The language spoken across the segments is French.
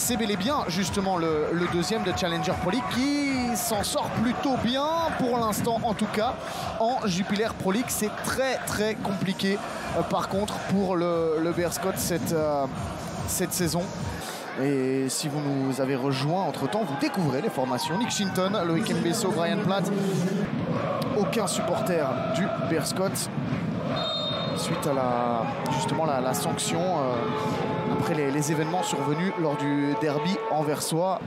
c'est bel et bien justement le deuxième de Challenger Pro League qui s'en sort plutôt bien pour l'instant en tout cas. En Jupiler Pro League, c'est très compliqué par contre pour le Bearscot cette saison. Et si vous nous avez rejoints entre-temps, vous découvrez les formations. Nick Shinton, Loïc Mbesso, Brian Platt. Aucun supporter du Bearscot suite à justement la sanction après les événements survenus lors du derby anversois.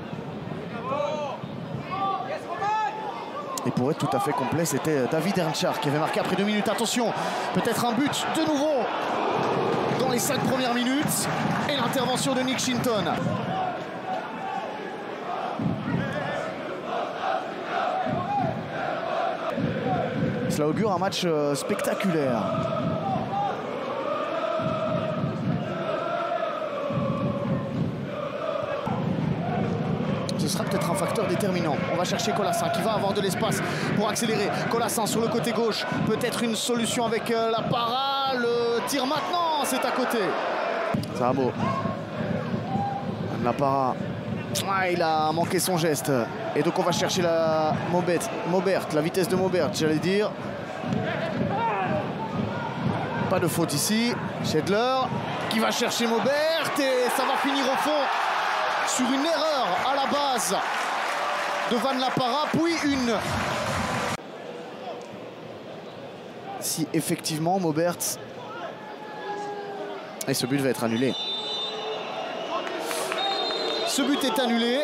Et pour être tout à fait complet, c'était David Ernchar qui avait marqué après 2 minutes. Attention, peut-être un but de nouveau dans les 5 premières minutes. Et l'intervention de Nick Shinton. Cela augure un match spectaculaire. Ce sera peut-être un facteur déterminant. On va chercher Colassin qui va avoir de l'espace pour accélérer. Colassin sur le côté gauche, peut-être une solution avec la para. Le tir maintenant, c'est à côté. Sabo. La para. Ah, il a manqué son geste. Et donc on va chercher la Maubert, la vitesse de Maubert, j'allais dire. Pas de faute ici. Schedler qui va chercher Maubert et ça va finir au fond sur une erreur à la base de Van La Parra, puis une. Si effectivement Maubert. Et ce but va être annulé. Ce but est annulé.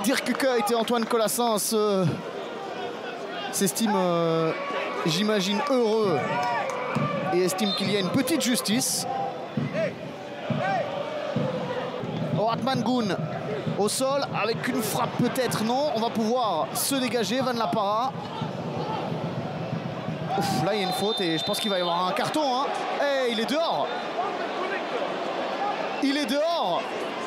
Dirk Kuyt et Antoine Colassin s'estiment, j'imagine, heureux et estiment qu'il y a une petite justice. Oratman Goon au sol avec une frappe peut-être, non. On va pouvoir se dégager. Van La Parra. Ouf, là il y a une faute et je pense qu'il va y avoir un carton. Hein. Hey, il est dehors. Il est dehors,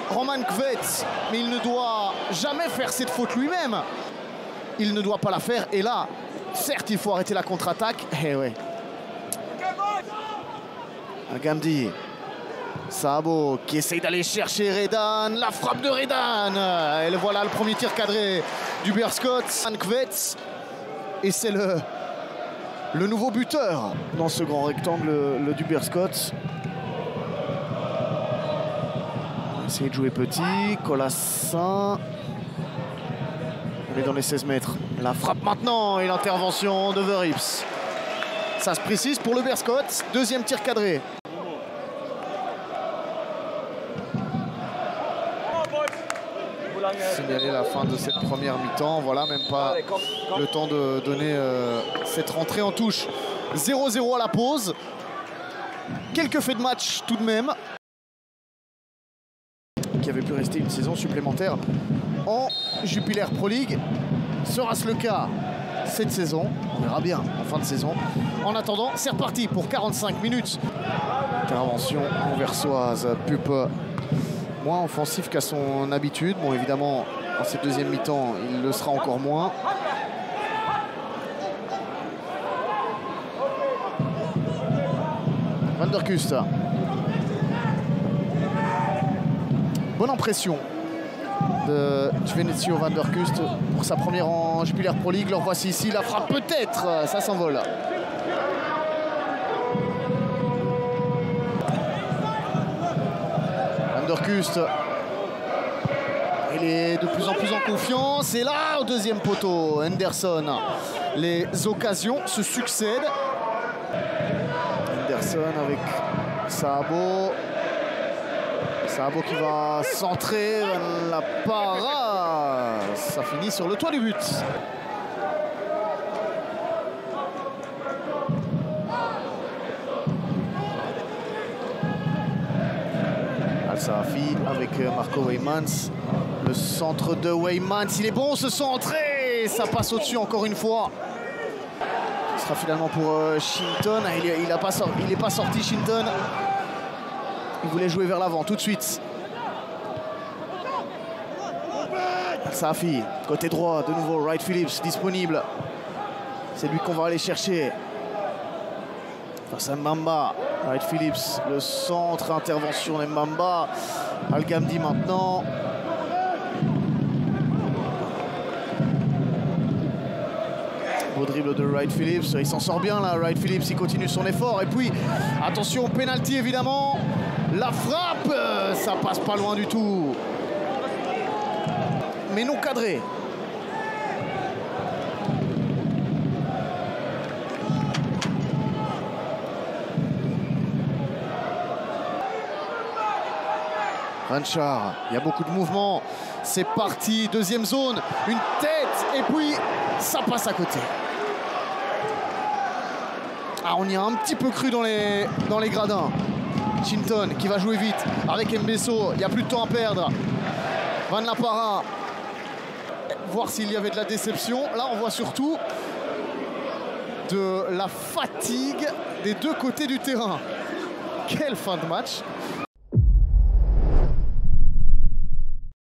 Roman Kvet, mais il ne doit jamais faire cette faute lui-même. Il ne doit pas la faire. Et là, certes, il faut arrêter la contre-attaque. Eh ouais. Gamdi. Sabo qui essaye d'aller chercher Redan. La frappe de Redan. Et le voilà, le premier tir cadré du Bearscot. Kvet. Et c'est le nouveau buteur dans ce grand rectangle, le du Bearscot. Essayer de jouer petit, Colassin. On est dans les 16 mètres. La frappe maintenant et l'intervention de Verrips. Ça se précise pour le Bearscot. Deuxième tir cadré. Signaler la fin de cette première mi-temps. Voilà, même pas le temps de donner cette rentrée en touche. 0-0 à la pause. Quelques faits de match tout de même. Qui avait pu rester une saison supplémentaire en Jupiler Pro League. Sera-ce le cas cette saison? On verra bien en fin de saison. En attendant, c'est reparti pour 45 minutes. Intervention anversoise. Pup moins offensif qu'à son habitude. Bon, évidemment, en cette deuxième mi-temps, il le sera encore moins. Van der Kust. Bonne impression de Venezio Van der Kust pour sa première en Jupiler Pro League. Alors voici ici la frappe, peut-être, ça s'envole. Van der Kust, il est de plus en plus en confiance. Et là, au deuxième poteau, Henderson. Les occasions se succèdent. Henderson avec Sabo. Sabo qui va centrer la para. Ça finit sur le toit du but. Al-Sahafi avec Marco Weymans. Le centre de Weymans, il est bon ce centre et ça passe au-dessus encore une fois. Ce sera finalement pour Shinton. Il n'est pas sorti Shinton. Il voulait jouer vers l'avant tout de suite. Safi, côté droit, de nouveau Wright Phillips disponible. C'est lui qu'on va aller chercher. Face à Mbamba. Wright Phillips, le centre, intervention de Mbamba. Al Ghamdi maintenant. Beau dribble de Wright Phillips, il s'en sort bien là, Wright Phillips, il continue son effort. Et puis, attention, penalty évidemment. La frappe, ça passe pas loin du tout. Mais non cadré. Ranchard, il y a beaucoup de mouvements. C'est parti, deuxième zone, une tête, et puis ça passe à côté. Ah, on y a un petit peu cru dans les gradins. Chinton qui va jouer vite avec Mbesso, il n'y a plus de temps à perdre. Van La Parra, voir s'il y avait de la déception. Là, on voit surtout de la fatigue des deux côtés du terrain. Quelle fin de match!